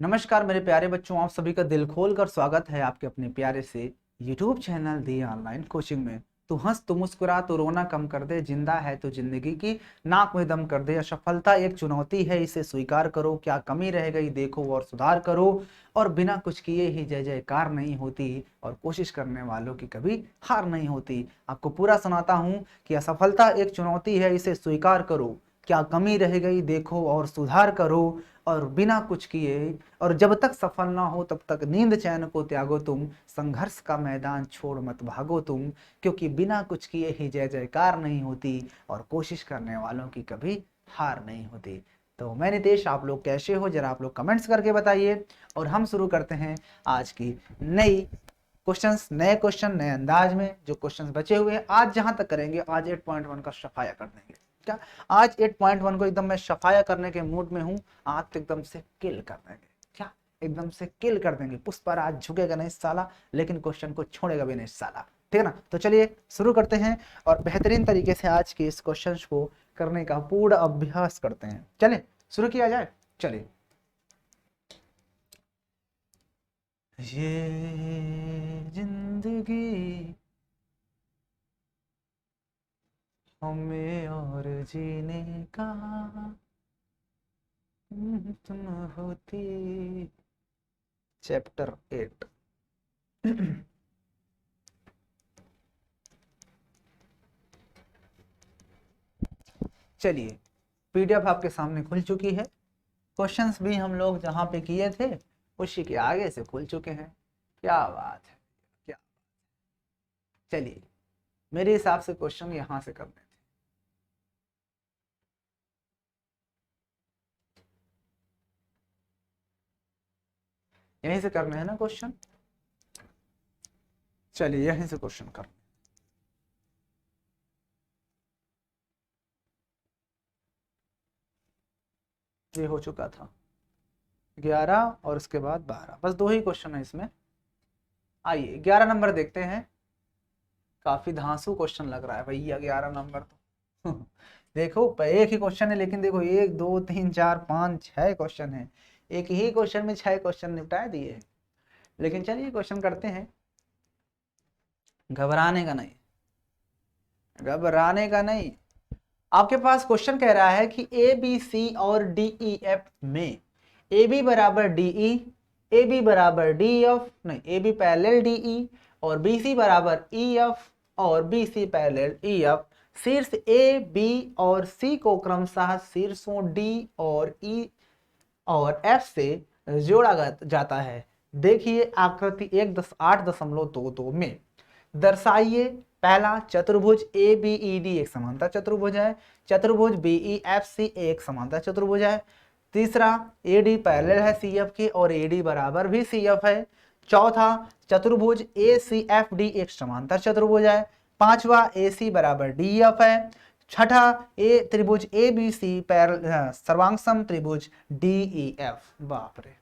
नमस्कार मेरे प्यारे बच्चों, आप सभी का दिल खोल कर स्वागत है आपके अपने प्यारे से YouTube चैनल दी ऑनलाइन कोचिंग में। तू हंस तू मुस्कुरा तो रोना कम कर दे, जिंदा है तो जिंदगी की नाक में दम कर दे। असफलता एक चुनौती है, इसे स्वीकार करो, क्या कमी रह गई देखो और सुधार करो। और बिना कुछ किए ही जय जयकार नहीं होती, और कोशिश करने वालों की कभी हार नहीं होती। आपको पूरा सुनाता हूँ कि असफलता एक चुनौती है, इसे स्वीकार करो, क्या कमी रह गई देखो और सुधार करो। और बिना कुछ किए, और जब तक सफल ना हो तब तक नींद चैन को त्यागो तुम, संघर्ष का मैदान छोड़ मत भागो तुम, क्योंकि बिना कुछ किए ही जय जयकार नहीं होती, और कोशिश करने वालों की कभी हार नहीं होती। तो मैं नितेश, आप लोग कैसे हो जरा आप लोग कमेंट्स करके बताइए। और हम शुरू करते हैं आज की नई क्वेश्चंस, नए क्वेश्चन नए अंदाज में। जो क्वेश्चंस बचे हुए हैं आज जहां तक करेंगे, आज 8.1 का सफाया कर देंगे। क्या आज 8.1 को एकदम मैं सफाया करने के मूड में हूं। आज तो एकदम से किल कर देंगे। क्या एकदम से किल कर देंगे। पुष्पराज झुकेगा नहीं साला, लेकिन क्वेश्चन को छोड़ेगा भी नहीं साला। ठीक है ना। तो चलिए शुरू करते हैं और बेहतरीन तरीके से आज के इस क्वेश्चन को करने का पूरा अभ्यास करते हैं। चले शुरू किया जाए। चलिए, ये जिंदगी हमें और जीने का तुम होती। चैप्टर 8। चलिए, पीडीएफ आपके सामने खुल चुकी है। क्वेश्चंस भी हम लोग जहाँ पे किए थे उसी के आगे से खुल चुके हैं। क्या बात है, क्या। चलिए, मेरे हिसाब से क्वेश्चन यहाँ से करने थे। यहीं से करने हैं ना क्वेश्चन। चलिए यहीं से क्वेश्चन कर। ये हो चुका था 11 और उसके बाद 12, बस दो ही क्वेश्चन है इसमें। आइए 11 नंबर देखते हैं। काफी धांसू क्वेश्चन लग रहा है भैया 11 नंबर तो। देखो एक ही क्वेश्चन है, लेकिन देखो 1 2 3 4 5 6 क्वेश्चन है। एक ही क्वेश्चन में 6 क्वेश्चन निपटा दिए हैं। लेकिन चलिए क्वेश्चन करते हैं। घबराने का नहीं, घबराने का नहीं। आपके पास क्वेश्चन कह रहा है कि ए बी सी और डी ई एफ में ए बी बराबर डी ई, ए बी बराबर डी एफ, नहीं A B parallel D E, और बी सी बराबर ई एफ, और B C parallel E F. शीर्ष ए बी और सी को क्रमशः शीर्षों डी और ई और एफ से जोड़ा जाता है। देखिए आकृति 8.22 में दर्शाइए। पहला, चतुर्भुज ए बी ई डी एक समांतर चतुर्भुज है। चतुर्भुज बी ई एफ सी एक समांतर चतुर्भुज है। तीसरा, ए डी पैरेलल है सी एफ के और ए डी बराबर भी सी एफ है। चौथा, चतुर्भुज ए सी एफ डी एक समांतर चतुर्भुज है। पांचवा, ए सी बराबर डी एफ है। छठा, ए त्रिभुज ए बी सी सर्वांगसम त्रिभुज डी ई एफ। बाप रे,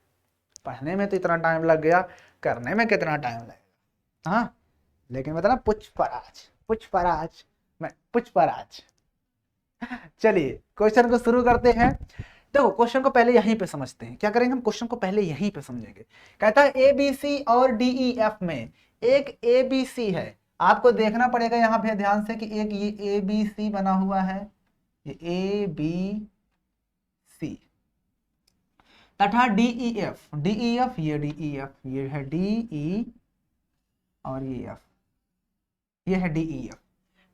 पढ़ने में तो इतना टाइम लग गया, करने में कितना टाइम लगेगा। हाँ, लेकिन मतलब पुष्पराज, पुष्पराज, मैं पुष्पराज। चलिए क्वेश्चन को शुरू करते हैं। देखो क्वेश्चन को पहले यहीं पे समझते हैं। क्या करेंगे हम, क्वेश्चन को पहले यहीं पे समझेंगे। कहता है ए बी सी और डी ई एफ में एक ए बी सी है। आपको देखना पड़ेगा यहाँ पे ध्यान से कि एक ये ए बी सी बना हुआ है, ये ए बी सी, तथा D E F, D E F, ये डी ई एफ, ये है डी ई और ये एफ, ये है डी ई एफ।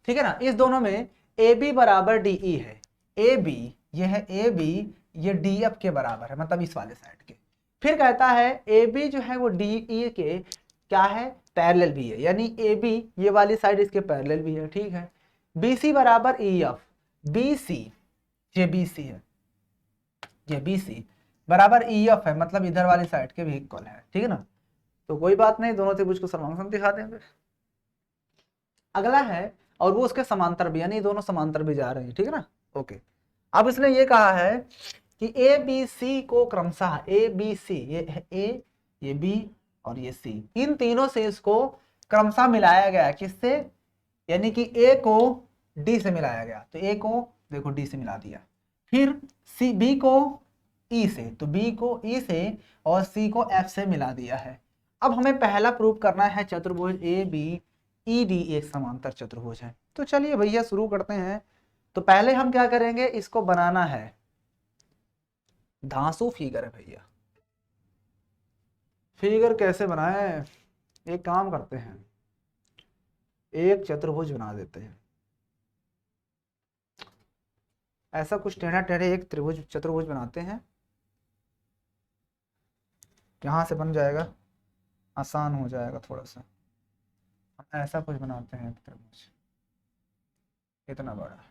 ठीक है ना। इस दोनों में ए बी बराबर डी ई है। ए बी, ये है ए बी, ये डी एफ के बराबर है, मतलब इस वाले साइड के। फिर कहता है ए बी जो है वो डी ई के क्या है, पैरेलल भी है, यानी ए बी ये वाली साइड इसके पैरेलल भी है। ठीक है। बी सी बराबर ई एफ, बी सी, ये बी सी है, ये बी सी बराबर ई एफ है, मतलब इधर वाली साइड के भी इक्वल है। ठीक है ना। तो कोई बात नहीं, दोनों त्रिभुज को सर्वांग दिखा देंगे। अगला है, और वो उसके समांतर भी, यानी दोनों समांतर भी जा रहे हैं। ठीक है ना। ओके। अब इसने ये कहा है कि ए बी सी को क्रमशः, ए बी सी, ये है ए, ये बी और ये सी, इन तीनों से इसको क्रमशः मिलाया गया। किससे, यानी कि ए को डी से मिलाया गया। तो ए को देखो डी से मिला दिया। फिर सी बी को ई से, तो बी को ई से और सी को एफ से मिला दिया है। अब हमें पहला प्रूव करना है चतुर्भुज ए बी ई डी एक समांतर चतुर्भुज है। तो चलिए भैया शुरू करते हैं। तो पहले हम क्या करेंगे, इसको बनाना है, धांसू फिगर है भैया। फिगर कैसे बनाए, एक काम करते हैं, एक चतुर्भुज बना देते हैं, ऐसा कुछ टेढ़ा टेढ़े एक त्रिभुज चतुर्भुज बनाते हैं। यहाँ से बन जाएगा, आसान हो जाएगा थोड़ा सा। हम ऐसा कुछ बनाते हैं एक त्रिभुज इतना बड़ा,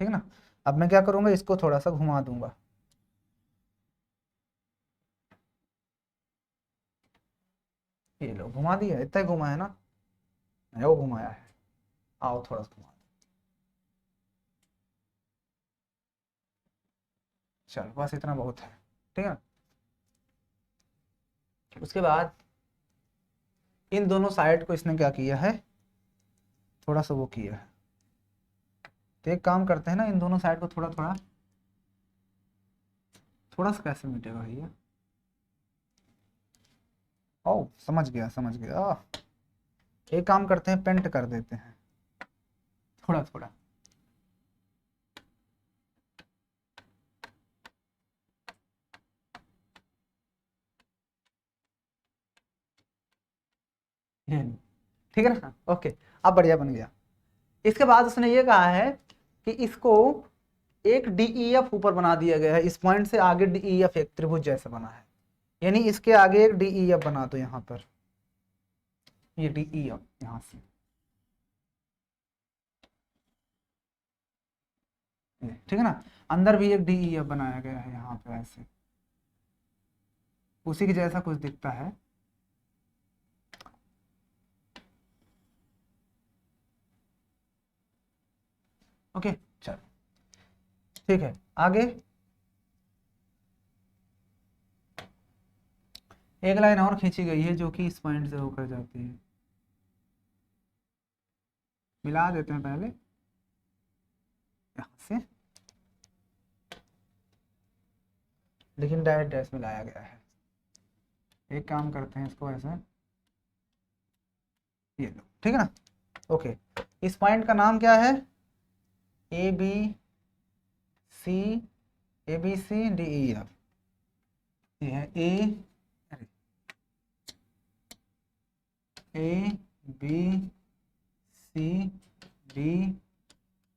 ठीक ना। अब मैं क्या करूँगा, इसको थोड़ा सा घुमा दूंगा, ये लो घुमा दिया, इतना ही घुमा है ना, नहीं वो घुमाया है, आओ थोड़ा सा घुमा, चल बस इतना बहुत है, ठीक है। उसके बाद इन दोनों साइड को इसने क्या किया है, थोड़ा सा वो किया है। तो एक काम करते हैं ना, इन दोनों साइड को थोड़ा थोड़ा, थोड़ा सा कैसे मिटेगा भैया, ओ समझ गया समझ गया। एक काम करते हैं, पेंट कर देते हैं थोड़ा थोड़ा, ये ठीक है ना, ओके। अब बढ़िया बन गया। इसके बाद उसने ये कहा है कि इसको एक डीईएफ ऊपर बना दिया गया है, इस पॉइंट से आगे डीईएफ एक त्रिभुज जैसा बना है, यानी इसके आगे एक डीईएफ बना दो यहाँ पर, ये डीईएफ यहाँ से, ठीक है ना। अंदर भी एक डीईएफ बनाया गया है यहाँ पे, ऐसे उसी के जैसा कुछ दिखता है। ओके चलो ठीक है, आगे एक लाइन और खींची गई है जो कि इस पॉइंट से होकर जाती है, मिला देते हैं पहले यहाँ से, लेकिन डायरेक्ट डैश में लाया गया है। एक काम करते हैं, इसको ऐसे ये लो, ठीक है ना, ओके। इस पॉइंट का नाम क्या है, A B C, A B C D E F, ये है ए बी सी डी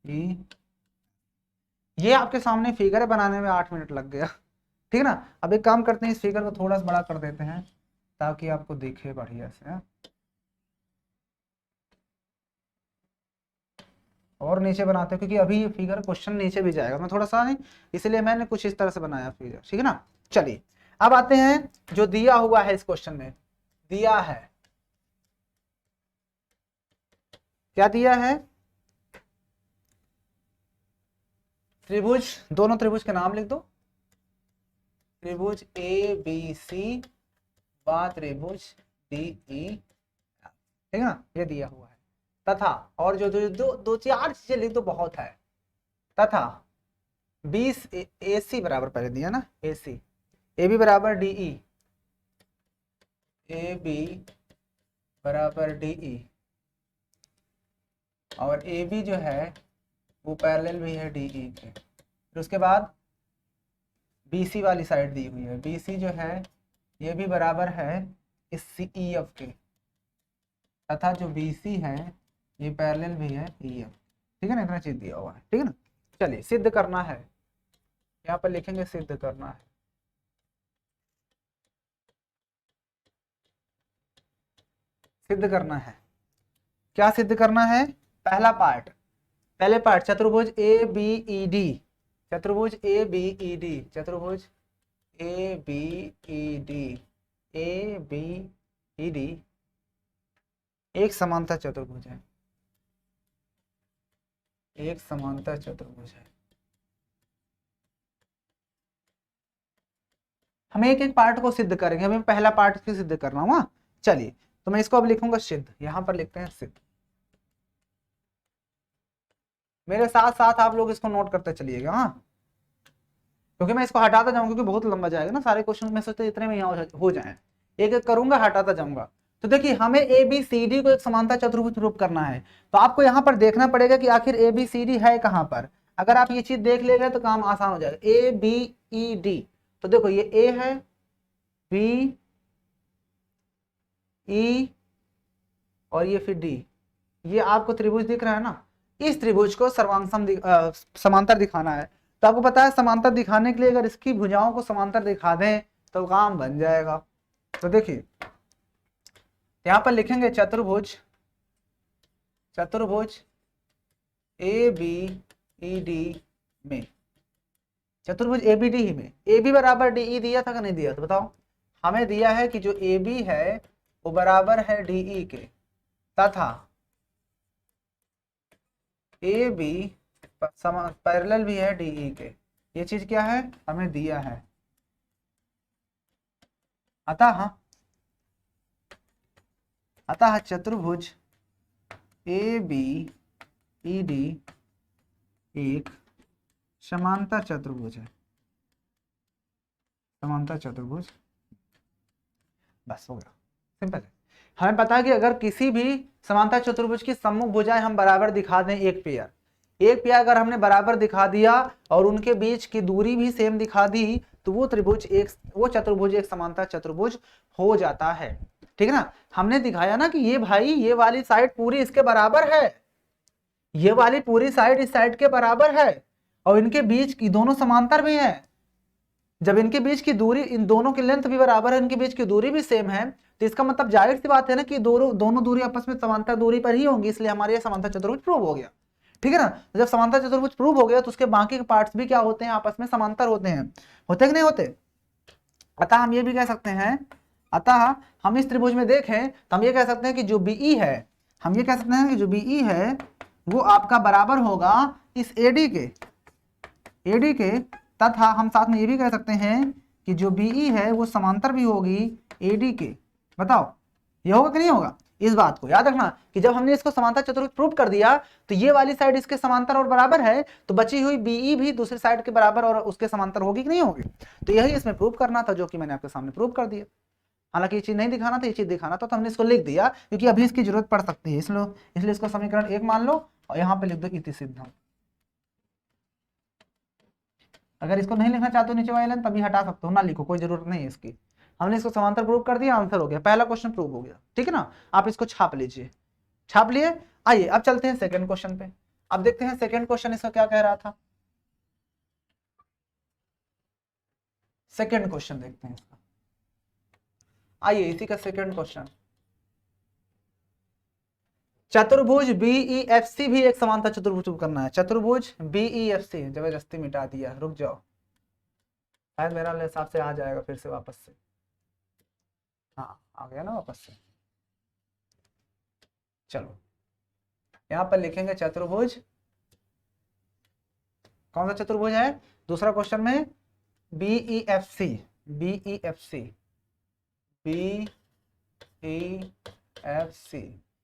ई, ये आपके सामने फिगर है, बनाने में 8 मिनट लग गया, ठीक है ना। अब एक काम करते हैं, इस फिगर को थोड़ा सा बड़ा कर देते हैं ताकि आपको दिखे बढ़िया से, और नीचे बनाते हैं क्योंकि अभी ये फिगर क्वेश्चन नीचे भी जाएगा, मैं थोड़ा सा नहीं, इसलिए मैंने कुछ इस तरह से बनाया फिगर, ठीक है ना। चलिए अब आते हैं जो दिया हुआ है इस क्वेश्चन में, दिया है, क्या दिया है, त्रिभुज, दोनों त्रिभुज के नाम लिख दो, त्रिभुज ए बी सी व त्रिभुज डी ई, ठीक है ना, ये दिया हुआ है। तथा और जो दो दो, दो चार चीजें लिख दो, बहुत है। तथा 20 ए सी बराबर, पहले दिया ना ए सी, ए बी बराबर डी ई, ए बी बराबर डी ई, और ए बी जो है वो पैरेलल भी है डी ई के। फिर उसके बाद बी सी वाली साइड दी हुई है, बी सी जो है ये भी बराबर है इस सी ई एफ के, तथा जो बी सी है ये पैरेलल भी है ई एफ, ठीक है ना, इतना चीज दिया हुआ है, ठीक है ना। चलिए सिद्ध करना है, यहाँ पर लिखेंगे सिद्ध करना है, सिद्ध करना है, क्या सिद्ध करना है, पहला पार्ट, पहले पार्ट चतुर्भुज ए बी ई डी, चतुर्भुज ए बी ई डी, चतुर्भुज A B E D, A B E D एक समांतर चतुर्भुज है, एक समांतर चतुर्भुज है। हम एक एक पार्ट को सिद्ध करेंगे, हमें पहला पार्ट की सिद्ध करना हुआ। चलिए तो मैं इसको अब लिखूंगा सिद्ध, यहां पर लिखते हैं सिद्ध, मेरे साथ साथ आप लोग इसको नोट करते चलिएगा, हाँ। क्योंकि मैं इसको हटाता जाऊंगा क्योंकि बहुत लंबा जाएगा ना, सारे क्वेश्चन में सोचते इतने में यहाँ हो जाए, एक एक करूंगा हटाता जाऊंगा। तो देखिए हमें ए बी सी डी को एक समानता चतुर्भुज रूप करना है, तो आपको यहाँ पर देखना पड़ेगा कि आखिर ए बी सी डी है कहाँ पर। अगर आप ये चीज देख लेंगे तो काम आसान हो जाएगा। ए बी ई डी, तो देखो ये ए है, बी ई और ये फिर डी, ये आपको त्रिभुज दिख रहा है ना। इस त्रिभुज को समांतर दिखाना है। तो आपको पता है समांतर दिखाने के लिए अगर इसकी भुजाओं को समांतर दिखा दें तो काम बन जाएगा। तो देखिए यहां पर लिखेंगे चतुर्भुज, चतुर्भुज ए बी ई डी में, चतुर्भुज ए बी डी ही में ए बी बराबर डी ई दिया था कि नहीं दिया? तो बताओ। हमें दिया है कि जो ए बी है वो बराबर है डी ई के, तथा ए बी पैरेलल भी है डी ई के। ये चीज क्या है? हमें दिया है। अतः चतुर्भुज ए बी ई डी एक समांतर चतुर्भुज है, समांतर चतुर्भुज। बस हो गया, सिंपल है। हमें पता है कि अगर किसी भी समांतर चतुर्भुज की सम्मुख भुजाएं हम बराबर दिखा दें, एक पेयर अगर हमने बराबर दिखा दिया और उनके बीच की दूरी भी सेम दिखा दी, तो वो चतुर्भुज एक समांतर चतुर्भुज हो जाता है। ठीक है ना। हमने दिखाया ना कि ये भाई ये वाली साइड पूरी इसके बराबर है, ये वाली पूरी साइड इस साइड के बराबर है, और इनके बीच की दोनों समांतर भी है। जब इनके बीच की दूरी, इन दोनों की लेंथ भी बराबर है, इनके बीच की दूरी भी सेम है, तो इसका मतलब जाहिर सी बात है ना कि दोनों दूरी आपस में समांतर दूरी पर ही होंगी, इसलिए हमारे ये समांतर चतुर्भुज प्रूव हो गया। ठीक है ना। जब समांतर चतुर्भुज प्रूव हो गया तो उसके बाकी के पार्ट्स भी क्या होते हैं? आपस में समांतर होते हैं। होते कि नहीं होते? अतः हम ये भी कह सकते हैं, अतः हम इस त्रिभुज में देखें तो हम ये कह सकते हैं कि जो बीई है, हम ये कह सकते हैं कि जो बीई है वो आपका बराबर होगा इस एडी के, तथा हम साथ में ये भी कह सकते हैं कि जो बीई है वो समांतर भी होगी एडी के। बताओ ये होगा कि नहीं होगा? इस बात को याद रखना कि जब हमने इसको समांतर चतुर्भुज प्रूव कर दिया तो ये वाली साइड इसके समांतर और बराबर है, तो बची हुई बीई भी दूसरी साइड के बराबर और उसके समांतर होगी कि नहीं होगी? तो यही इसमें प्रूव करना था, जो कि मैंने आपके सामने प्रूव कर दिया। हालांकि ये चीज नहीं दिखाना था, ये चीज दिखाना था, तो हमने इसको लिख दिया क्योंकि अभी इसकी जरूरत पड़ सकती है, इसलिए इसको समीकरण 1 मान लो और यहाँ पे लिख दो इति सिद्धम। अगर इसको नहीं लिखना चाहते हो नीचे वाले लाइन तभी हटा सकते हो, ना लिखो, कोई जरूरत नहीं है इसकी। हमने इसको समांतर प्रूव कर दिया, आंसर हो गया, पहला क्वेश्चन प्रूव हो गया। ठीक है ना। आप इसको छाप लीजिए, छाप लिए। आइए अब चलते हैं सेकंड क्वेश्चन पे। अब देखते हैं सेकंड क्वेश्चन इसका क्या कह रहा था। सेकंड क्वेश्चन देखते हैं इसका। आइए इसी का सेकंड क्वेश्चन। चतुर्भुज बीईएफसी भी एक समांतर चतुर्भुज करना है। चतुर्भुज बीईएफसी, जबरदस्ती मिटा दिया, रुक जाओ, शायद मेरा हिसाब से आ जाएगा फिर से वापस से। हाँ आ गया ना वापस से। चलो यहां पर लिखेंगे चतुर्भुज, कौन सा चतुर्भुज है दूसरा क्वेश्चन में? बीईएफसी, बीईएफसी, बीईएफसी।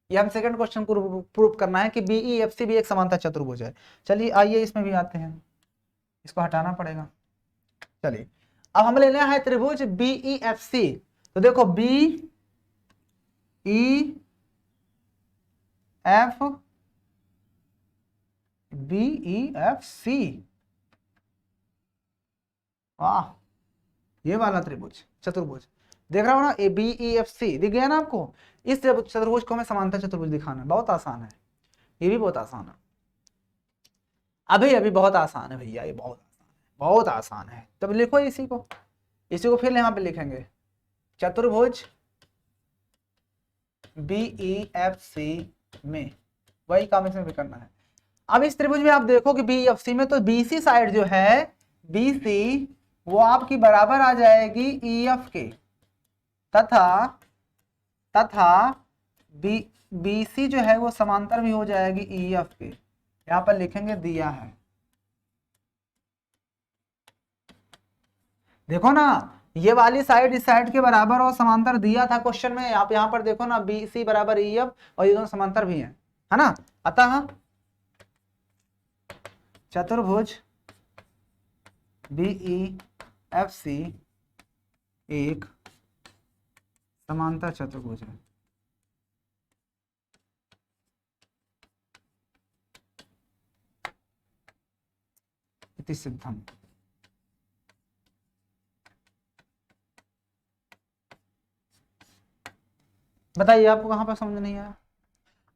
ये हम सेकंड क्वेश्चन को प्रूव करना है कि बीईएफसी भी एक समांतर चतुर्भुज है। चलिए आइए इसमें भी आते हैं, इसको हटाना पड़ेगा। चलिए अब हमें लेना है त्रिभुज बीईएफसी। तो देखो बीईएफ बीईएफसी, वाह, ये वाला त्रिभुज चतुर्भुज देख रहा हो ना, ए बीईएफसी दिख गया ना आपको। इस चतुर्भुज को हमें समांतर चतुर्भुज दिखाना है, बहुत आसान है, ये भी बहुत आसान है, अभी बहुत आसान है भैया, ये बहुत आसान है। तब लिखो इसी को फिर यहाँ पे लिखेंगे चतुर्भुज बीईएफसी में, वही काम इसमें भी करना है। अब इस त्रिभुज में आप देखो कि बीईएफसी में तो बीसी साइड जो है, बीसी वो आपकी बराबर आ जाएगी ईएफ के, तथा बीसी जो है वो समांतर भी हो जाएगी ईएफ के। यहां पर लिखेंगे दिया है, देखो ना ये वाली साइड इस साइड के बराबर और समांतर दिया था क्वेश्चन में। आप यहां पर देखो ना बीसी बराबर ईएफ और ये दोनों समांतर भी हैं, है ना। अतः चतुर्भुज BEFC एक समांतर चतुर्भुज है। इति सिद्धम। बताइए आपको कहां पर समझ नहीं आया?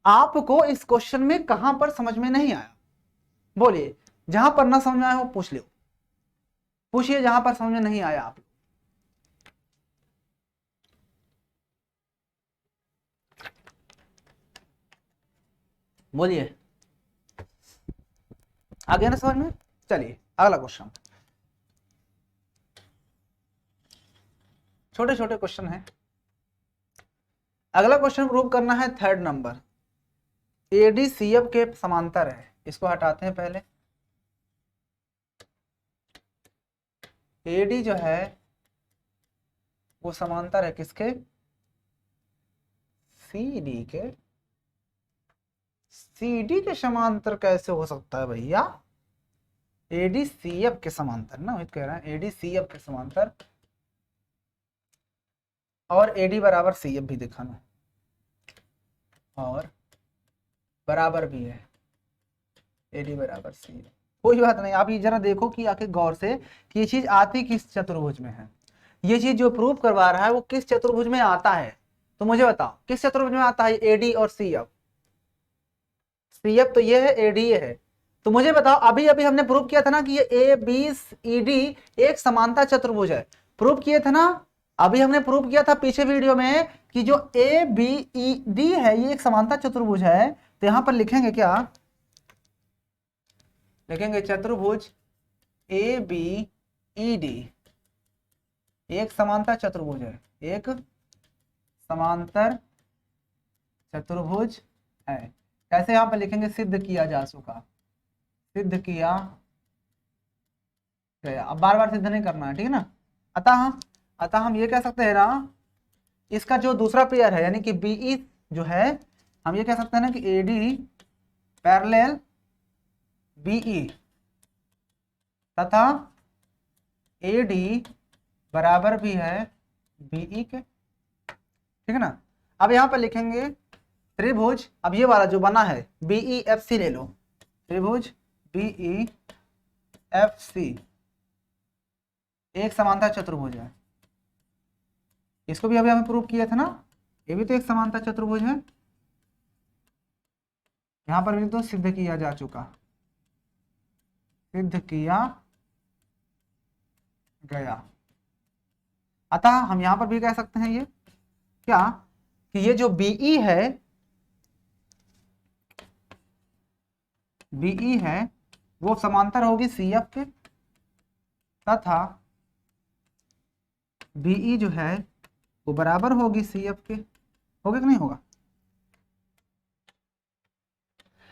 आपको इस क्वेश्चन में कहां पर समझ में नहीं आया? बोलिए, जहां पर ना समझ आया हो पूछ लो, पूछिए जहां पर समझ में नहीं आया आप। बोलिए, आ गया ना समझ में? चलिए अगला क्वेश्चन, छोटे छोटे क्वेश्चन है। अगला क्वेश्चन प्रूव करना है 3rd नंबर, ADCF के समांतर है। इसको हटाते हैं पहले। AD जो है वो समांतर है किसके? CD के। CD के समांतर कैसे हो सकता है भैया? ADCF के समांतर ना, वही कह रहा है ADCF के समांतर, और AD बराबर CF भी दिखाना, और बराबर भी है AD बराबर CF। कोई बात नहीं, आप ये जरा देखो कि आखिर गौर से कि ये चीज आती किस चतुर्भुज में है। ये चीज जो प्रूव करवा रहा है वो किस चतुर्भुज में आता है, तो मुझे बताओ किस चतुर्भुज में आता है AD और CF? CF तो ये है, AD ये है। तो मुझे बताओ, अभी अभी हमने प्रूव किया था ना कि ये ABCD एक समांतर चतुर्भुज है। प्रूव किए थे ना, अभी हमने प्रूव किया था पीछे वीडियो में कि जो ABED है ये एक समांतर चतुर्भुज है। तो यहां पर लिखेंगे क्या? लिखेंगे चतुर्भुज ABED एक समांतर चतुर्भुज है, एक समांतर चतुर्भुज है। कैसे यहां पर लिखेंगे? सिद्ध किया जा चुका, सिद्ध किया गया। अब बार बार सिद्ध नहीं करना है, ठीक है ना। अतः हम ये कह सकते हैं ना, इसका जो दूसरा पेयर है यानी कि BE जो है, हम ये कह सकते हैं ना कि AD पैरेलल BE तथा AD बराबर भी है BE के, ठीक है ना। अब यहां पर लिखेंगे त्रिभुज, अब ये वाला जो बना है BEFC ले लो, त्रिभुज BEFC एक समांतर चतुर्भुज है। इसको भी अभी हमें प्रूव किया था ना, ये भी तो एक समांतर चतुर्भुज है। यहां पर भी तो सिद्ध किया जा चुका, सिद्ध किया गया। अतः हम यहां पर भी कह सकते हैं ये क्या, कि ये जो BE है, BE है वो समांतर होगी CF के, तथा BE जो है वो बराबर होगी CF के। होगा कि नहीं होगा?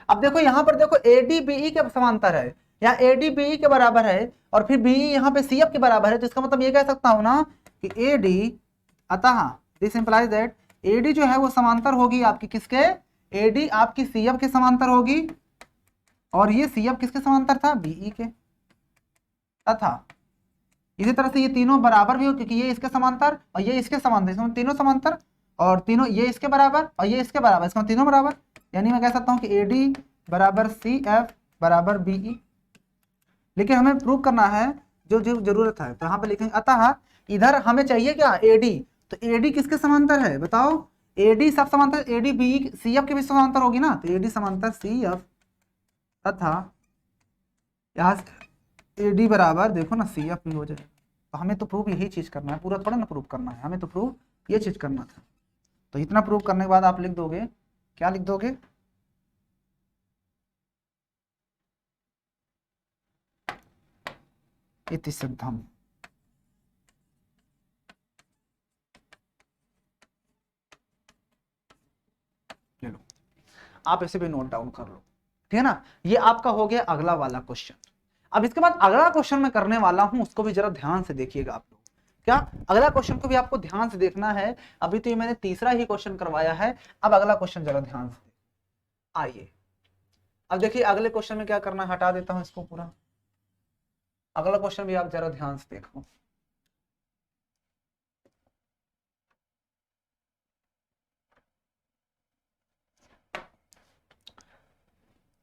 अब देखो यहां पर देखो AD BE के समांतर है, या AD BE के बराबर है, और फिर BE यहाँ पे CF के बराबर है। तो इसका मतलब ये कह सकता हूं ना कि AD, अतः दिस इंप्लाइज दैट AD जो है वो समांतर होगी आपकी किसके? AD आपकी CF के समांतर होगी, और ये CF किसके समांतर था? BE के। तथा इसी तरह से ये तीनों बराबर भी हो, क्योंकि ये इसके समांतर और ये इसके समांतर, इसमें तीनों समांतर, और तीनों ये इसके बराबर और ये इसके बराबर, इसमें तीनों बराबर। यानी मैं कह सकता हूं कि AD बराबर CF बराबर BE। लेकिन हमें प्रूव करना है जो जो जरूरत है, तो यहाँ पे लिखेंगे अतः इधर हमें चाहिए क्या? AD। तो AD किसके समांतर है बताओ? AD सब समांतर, AD BE CF के भी समांतर होगी ना, तो AD समांतर CF, तथा यहाँ AD बराबर देखो ना CF भी हो जाए। तो हमें तो प्रूव यही चीज करना है, पूरा थोड़ा ना प्रूव करना है, हमें तो प्रूव ये चीज करना था। तो इतना प्रूव करने के बाद आप लिख दोगे, क्या लिख दोगे? इति सिद्धम। ले लो, आप इसे भी नोट डाउन कर लो, ठीक है ना। ये आपका हो गया अगला वाला क्वेश्चन। अब इसके बाद अगला क्वेश्चन मैं करने वाला हूं, उसको भी जरा ध्यान से देखिएगा आप लोग। क्या अगला क्वेश्चन को भी आपको ध्यान से देखना है। अभी तो ये मैंने तीसरा ही क्वेश्चन करवाया है, अब अगला क्वेश्चन जरा ध्यान से आइए। अब देखिए अगले क्वेश्चन में क्या करना है, हटा देता हूं इसको पूरा। अगला क्वेश्चन भी आप जरा ध्यान से देखो।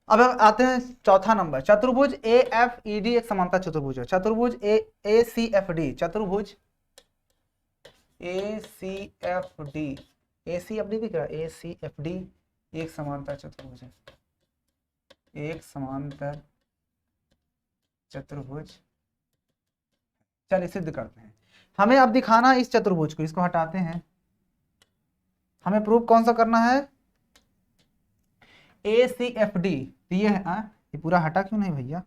अब आते हैं चौथा नंबर, चतुर्भुज ए एफ ई डी एक समांतर चतुर्भुज है। चतुर्भुज ए सी एफ डी, चतुर्भुज ए सी एफ डी, ए सी एफ डी दिख रहा है, ए सी एफ डी एक समांतर चतुर्भुज है, एक समांतर चतुर्भुज। चलिए सिद्ध करते हैं। हमें अब दिखाना है इस चतुर्भुज को, इसको हटाते हैं। हमें प्रूफ कौन सा करना है, ए सी एफ डी। ये है ये पूरा हटा क्यों नहीं भैया,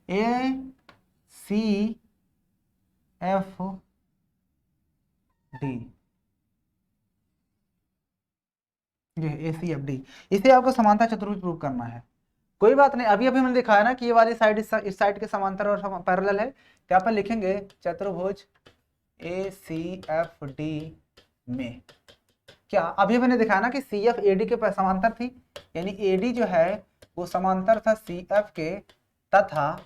ए सी एफ डी, ये ए सी एफ डी, इसे आपको समांतर चतुर्भुज प्रूव करना है। कोई बात नहीं, अभी अभी मैंने दिखाया ना कि ये वाली साइड इस साइड के समांतर और पैरेलल है, तो यहाँ पर लिखेंगे चतुर्भुज ए सी एफ डी में क्या, अभी मैंने दिखाया ना कि सी एफ ए डी के समांतर थी, यानी ए डी जो है वो समांतर था सी एफ के, तथा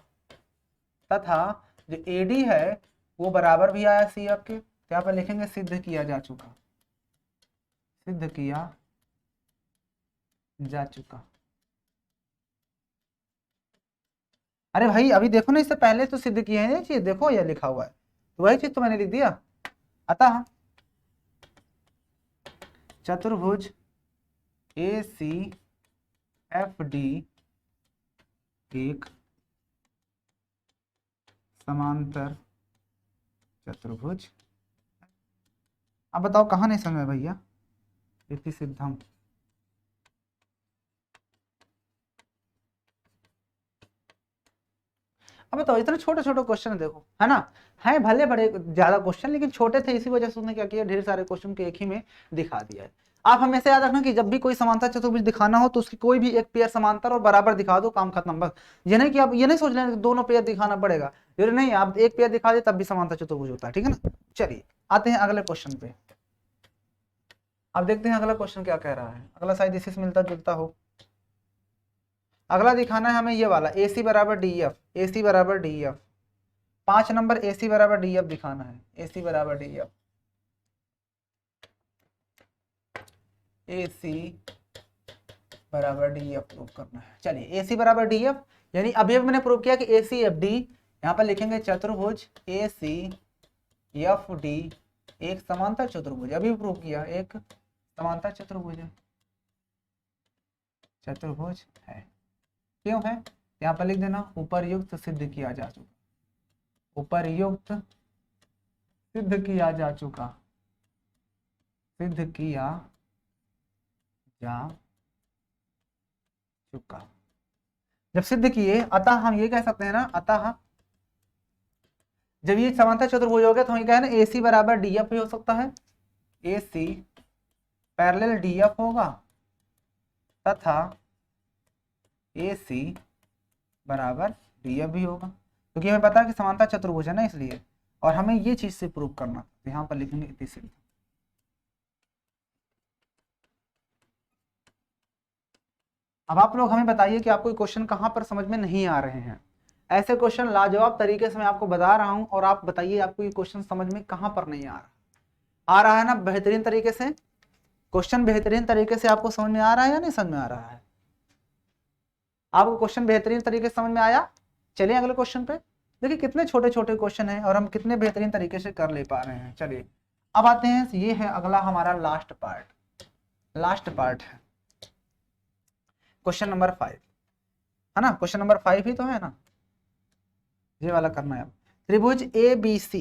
जो ए डी है वो बराबर भी आया सी एफ के। तो यहाँ पर लिखेंगे सिद्ध किया जा चुका, सिद्ध किया जा चुका। अरे भाई अभी देखो ना, इससे पहले तो सिद्ध किए हैं ये चीज, देखो ये लिखा हुआ है, तो वही चीज तो मैंने लिख दिया। अतः चतुर्भुज ए सी एफ डी एक समांतर चतुर्भुज। अब बताओ कहाँ नहीं समझ में भैया, इति सिद्धम। अब बताओ इतने छोटे छोटे क्वेश्चन देखो, है ना, है भले बड़े ज्यादा क्वेश्चन लेकिन छोटे थे, इसी वजह से उसने क्या किया, ढेर सारे क्वेश्चन के एक ही में दिखा दिया है। आप हमेशा याद रखना कि जब भी कोई समांतर चतुर्भुज दिखाना हो तो उसकी कोई भी एक पेयर समांतर और बराबर दिखा दो, काम खत्म। बस ये नहीं कि आप ये नहीं सोच लें कि दोनों पेयर दिखाना पड़ेगा, ये नहीं, आप एक पेयर दिखा दे तब भी समांतर चतुर्भुज होता है, ठीक है ना। चलिए आते हैं अगले क्वेश्चन पे। अब देखते हैं अगला क्वेश्चन क्या कह रहा है, अगला शायद इसी से मिलता जुलता हो। अगला दिखाना है हमें ये वाला ए सी बराबर डी एफ, ए सी बराबर डी एफ, 5 नंबर ए सी बराबर डी एफ दिखाना है, ए सी बराबर डी एफ, ए सी बराबर डी एफ प्रूव करना है। चलिए ए सी बराबर डी एफ, यानी अभी मैंने प्रूव किया कि ए सी एफ डी, यहाँ पर लिखेंगे चतुर्भुज ए सी एफ डी एक समांतर चतुर्भुज, अभी प्रूव किया एक समांतर चतुर्भुज है, चतुर्भुज है। क्यों है, यहाँ पर लिख देना उपर्युक्त सिद्ध किया जा चुका, उपर्युक्त सिद्ध किया जा चुका, सिद्ध किया जा चुका। जब सिद्ध किए, अतः हम ये कह सकते हैं ना, अतः जब ये समांतर चतुर्भुज हो गया तो हम ये कहें ना ए सी बराबर डी एफ भी हो सकता है, ए सी पैरेलल डी एफ होगा, तथा ए सी बराबर डी एफ भी होगा, क्योंकि हमें पता है कि समांतर चतुर्भुज है ना, इसलिए। और हमें ये चीज से प्रूव करना, तो यहाँ पर लिखेंगे इति सिद्ध। अब आप लोग हमें बताइए कि आपको क्वेश्चन कहाँ पर समझ में नहीं आ रहे हैं। ऐसे क्वेश्चन लाजवाब तरीके से मैं आपको बता रहा हूं, और आप बताइए आपको ये क्वेश्चन समझ में कहाँ पर नहीं आ रहा है ना बेहतरीन तरीके से, क्वेश्चन बेहतरीन तरीके से आपको समझ में आ रहा है या नहीं समझ में आ रहा है, आपको क्वेश्चन बेहतरीन तरीके से समझ में आया। चलिए अगले क्वेश्चन पे, देखिए कितने छोटे छोटे क्वेश्चन हैं और हम कितने बेहतरीन तरीके से कर ले पा रहे हैं। चलिए अब आते हैं, ये है अगला हमारा लास्ट पार्ट है क्वेश्चन नंबर 5, है ना, क्वेश्चन नंबर 5 ही तो है ना, ये वाला करना है। त्रिभुज A B C